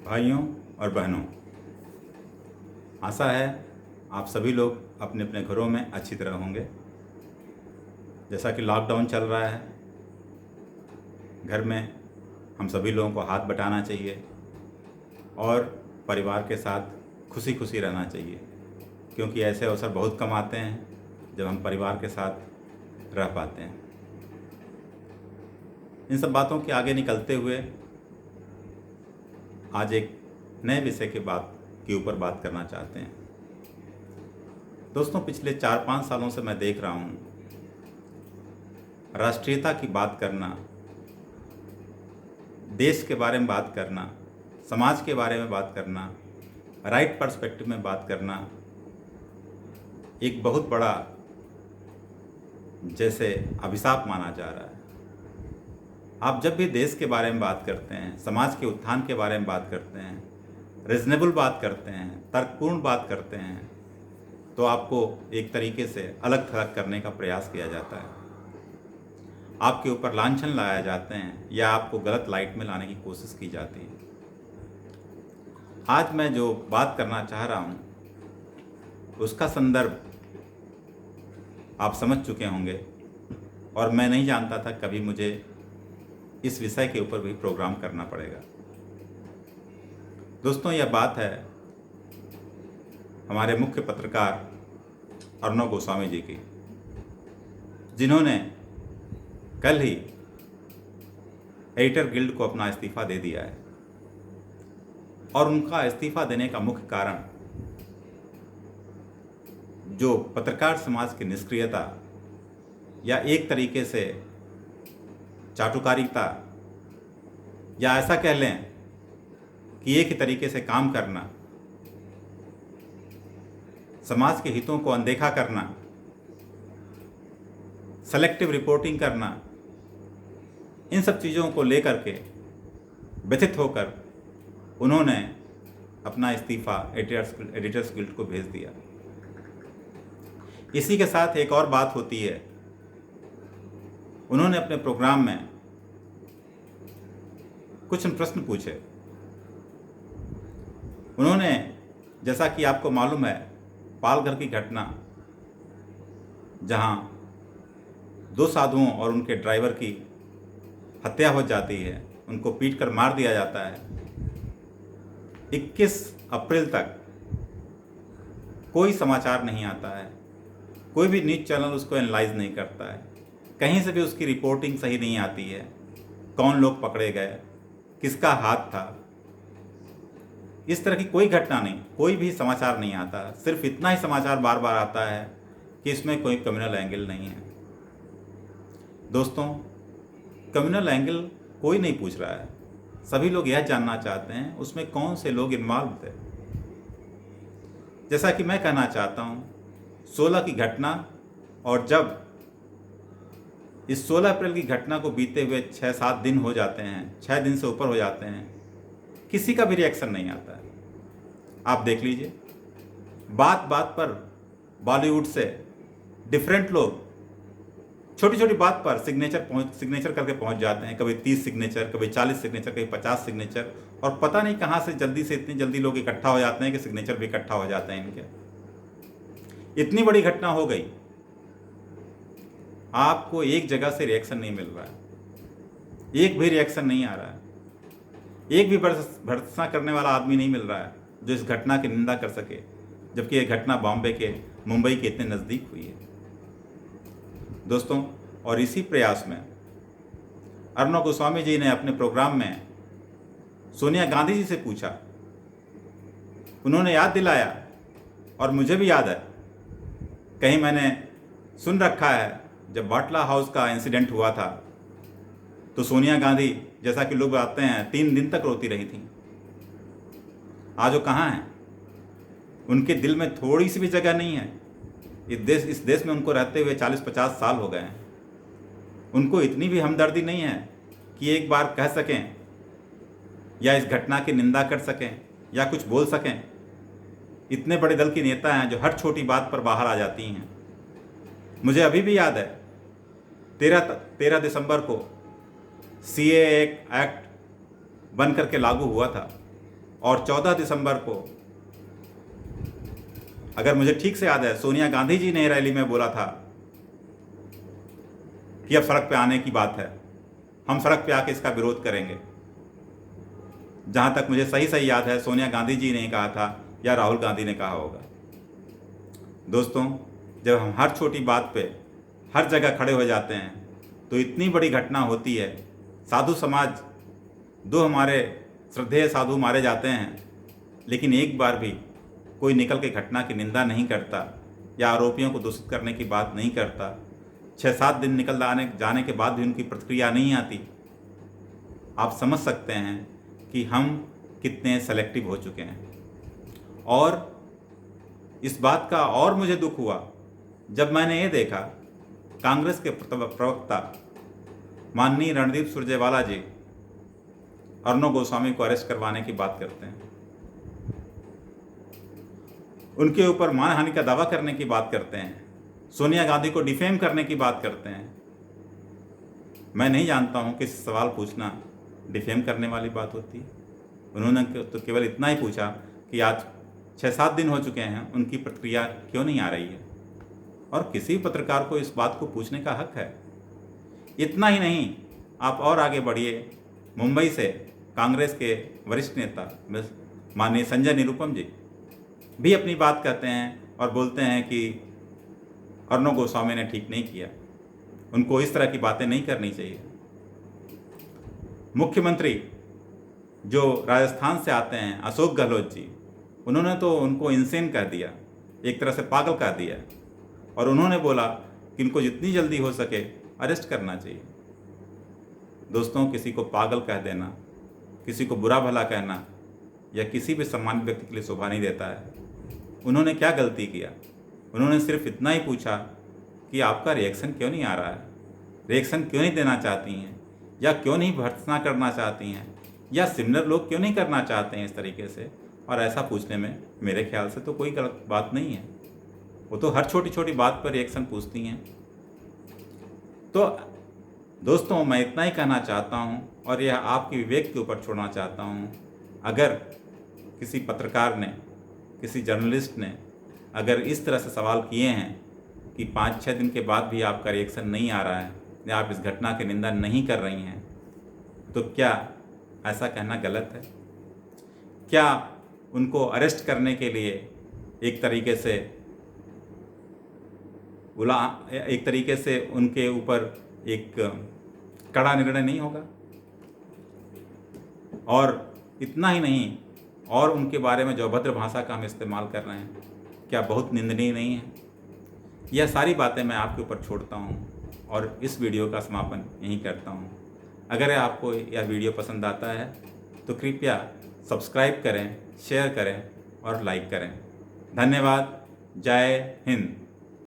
भाइयों और बहनों, आशा है आप सभी लोग अपने अपने घरों में अच्छी तरह होंगे। जैसा कि लॉकडाउन चल रहा है, घर में हम सभी लोगों को हाथ बटाना चाहिए और परिवार के साथ खुशी खुशी रहना चाहिए, क्योंकि ऐसे अवसर बहुत कम आते हैं जब हम परिवार के साथ रह पाते हैं। इन सब बातों के आगे निकलते हुए आज एक नए विषय के ऊपर बात करना चाहते हैं। दोस्तों, पिछले 4-5 सालों से मैं देख रहा हूँ राष्ट्रीयता की बात करना, देश के बारे में बात करना, समाज के बारे में बात करना, राइट पर्सपेक्टिव में बात करना एक बहुत बड़ा जैसे अभिशाप माना जा रहा है। आप जब भी देश के बारे में बात करते हैं, समाज के उत्थान के बारे में बात करते हैं, रीजनेबल बात करते हैं, तर्कपूर्ण बात करते हैं, तो आपको एक तरीके से अलग थलग करने का प्रयास किया जाता है। आपके ऊपर लांछन लाए जाते हैं या आपको गलत लाइट में लाने की कोशिश की जाती है। आज मैं जो बात करना चाह रहा हूँ उसका संदर्भ आप समझ चुके होंगे, और मैं नहीं जानता था कभी मुझे इस विषय के ऊपर भी प्रोग्राम करना पड़ेगा। दोस्तों, यह बात है हमारे मुख्य पत्रकार अर्णव गोस्वामी जी की, जिन्होंने कल ही एडिटर गिल्ड को अपना इस्तीफा दे दिया है। और उनका इस्तीफा देने का मुख्य कारण जो पत्रकार समाज की निष्क्रियता या एक तरीके से चाटुकारिता, या ऐसा कह लें कि एक ही तरीके से काम करना, समाज के हितों को अनदेखा करना, सेलेक्टिव रिपोर्टिंग करना, इन सब चीज़ों को लेकर के व्यथित होकर उन्होंने अपना इस्तीफा एडिटर्स गिल्ड को भेज दिया। इसी के साथ एक और बात होती है, उन्होंने अपने प्रोग्राम में कुछ प्रश्न पूछे। उन्होंने, जैसा कि आपको मालूम है, पालघर की घटना जहां 2 साधुओं और उनके ड्राइवर की हत्या हो जाती है, उनको पीटकर मार दिया जाता है, 21 अप्रैल तक कोई समाचार नहीं आता है, कोई भी न्यूज़ चैनल उसको एनालाइज नहीं करता है, कहीं से भी उसकी रिपोर्टिंग सही नहीं आती है। कौन लोग पकड़े गए, किसका हाथ था, इस तरह की कोई घटना नहीं, कोई भी समाचार नहीं आता। सिर्फ इतना ही समाचार बार बार आता है कि इसमें कोई कम्युनल एंगल नहीं है। दोस्तों, कम्युनल एंगल कोई नहीं पूछ रहा है, सभी लोग यह जानना चाहते हैं उसमें कौन से लोग इन्वॉल्व थे। जैसा कि मैं कहना चाहता हूँ, 16 की घटना, और जब इस 16 अप्रैल की घटना को बीते हुए 6-7 दिन हो जाते हैं, 6 दिन से ऊपर हो जाते हैं, किसी का भी रिएक्शन नहीं आता है। आप देख लीजिए, बात बात पर बॉलीवुड से डिफरेंट लोग छोटी छोटी बात पर सिग्नेचर करके पहुंच जाते हैं। कभी 30 सिग्नेचर, कभी 40 सिग्नेचर, कभी 50 सिग्नेचर, और पता नहीं कहां से इतनी जल्दी लोग इकट्ठा हो जाते हैं कि सिग्नेचर भी इकट्ठा हो जाते हैं इनके। इतनी बड़ी घटना हो गई, आपको एक जगह से रिएक्शन नहीं मिल रहा है, एक भी रिएक्शन नहीं आ रहा है, एक भी भर्त्सना करने वाला आदमी नहीं मिल रहा है जो इस घटना की निंदा कर सके, जबकि यह घटना बॉम्बे के, मुंबई के इतने नज़दीक हुई है। दोस्तों, और इसी प्रयास में अर्णव गोस्वामी जी ने अपने प्रोग्राम में सोनिया गांधी जी से पूछा। उन्होंने याद दिलाया, और मुझे भी याद है, कहीं मैंने सुन रखा है, जब बाटला हाउस का इंसिडेंट हुआ था तो सोनिया गांधी, जैसा कि लोग बताते हैं, 3 दिन तक रोती रही थी। आज वो कहाँ हैं? उनके दिल में थोड़ी सी भी जगह नहीं है। इस देश में उनको रहते हुए 40-50 साल हो गए हैं। उनको इतनी भी हमदर्दी नहीं है कि एक बार कह सकें या इस घटना की निंदा कर सकें या कुछ बोल सकें। इतने बड़े दल की नेता हैं जो हर छोटी बात पर बाहर आ जाती हैं। मुझे अभी भी याद है, 13 दिसंबर को CAA एक्ट बन करके लागू हुआ था। और 14 दिसंबर को, अगर मुझे ठीक से याद है, सोनिया गांधी जी ने रैली में बोला था कि अब सड़क पे आने की बात है, हम सड़क पे आके इसका विरोध करेंगे। जहाँ तक मुझे सही याद है, सोनिया गांधी जी ने कहा था या राहुल गांधी ने कहा होगा। दोस्तों, जब हम हर छोटी बात पे हर जगह खड़े हो जाते हैं तो इतनी बड़ी घटना होती है। साधु समाज, 2 हमारे श्रद्धेय साधु मारे जाते हैं, लेकिन एक बार भी कोई निकल के घटना की निंदा नहीं करता या आरोपियों को दूषित करने की बात नहीं करता। 6-7 दिन निकल जाने के बाद भी उनकी प्रतिक्रिया नहीं आती। आप समझ सकते हैं कि हम कितने सेलेक्टिव हो चुके हैं। और इस बात का और मुझे दुख हुआ जब मैंने ये देखा, कांग्रेस के प्रवक्ता माननीय रणदीप सुरजेवाला जी अर्णव गोस्वामी को अरेस्ट करवाने की बात करते हैं, उनके ऊपर मानहानि का दावा करने की बात करते हैं, सोनिया गांधी को डिफेम करने की बात करते हैं। मैं नहीं जानता हूं कि सवाल पूछना डिफेम करने वाली बात होती है। उन्होंने तो केवल इतना ही पूछा कि आज 6-7 दिन हो चुके हैं, उनकी प्रतिक्रिया क्यों नहीं आ रही है। और किसी पत्रकार को इस बात को पूछने का हक है। इतना ही नहीं, आप और आगे बढ़िए। मुंबई से कांग्रेस के वरिष्ठ नेता माननीय संजय निरुपम जी भी अपनी बात कहते हैं और बोलते हैं कि अर्णव गोस्वामी ने ठीक नहीं किया, उनको इस तरह की बातें नहीं करनी चाहिए। मुख्यमंत्री जो राजस्थान से आते हैं, अशोक गहलोत जी, उन्होंने तो उनको इंसेन कह दिया, एक तरह से पागल कह दिया, और उन्होंने बोला कि इनको जितनी जल्दी हो सके अरेस्ट करना चाहिए। दोस्तों, किसी को पागल कह देना, किसी को बुरा भला कहना या किसी भी सम्मानित व्यक्ति के लिए शोभा नहीं देता है। उन्होंने क्या गलती किया? उन्होंने सिर्फ इतना ही पूछा कि आपका रिएक्शन क्यों नहीं आ रहा है, रिएक्शन क्यों नहीं देना चाहती हैं, या क्यों नहीं भर्त्सना करना चाहती हैं, या सिमिलर लोग क्यों नहीं करना चाहते हैं इस तरीके से। और ऐसा पूछने में मेरे ख्याल से तो कोई गलत बात नहीं है। वो तो हर छोटी छोटी बात पर रिएक्शन पूछती हैं। तो दोस्तों, मैं इतना ही कहना चाहता हूँ और यह आपके विवेक के ऊपर छोड़ना चाहता हूँ। अगर किसी पत्रकार ने, किसी जर्नलिस्ट ने अगर इस तरह से सवाल किए हैं कि 5-6 दिन के बाद भी आपका रिएक्शन नहीं आ रहा है या आप इस घटना की निंदा नहीं कर रही हैं, तो क्या ऐसा कहना गलत है? क्या उनको अरेस्ट करने के लिए एक तरीके से उनके ऊपर एक कड़ा निर्णय नहीं होगा? और इतना ही नहीं, और उनके बारे में जो अभद्र भाषा का हम इस्तेमाल कर रहे हैं, क्या बहुत निंदनीय नहीं है? यह सारी बातें मैं आपके ऊपर छोड़ता हूँ और इस वीडियो का समापन यहीं करता हूँ। अगर आपको यह वीडियो पसंद आता है तो कृपया सब्सक्राइब करें, शेयर करें और लाइक करें। धन्यवाद। जय हिंद।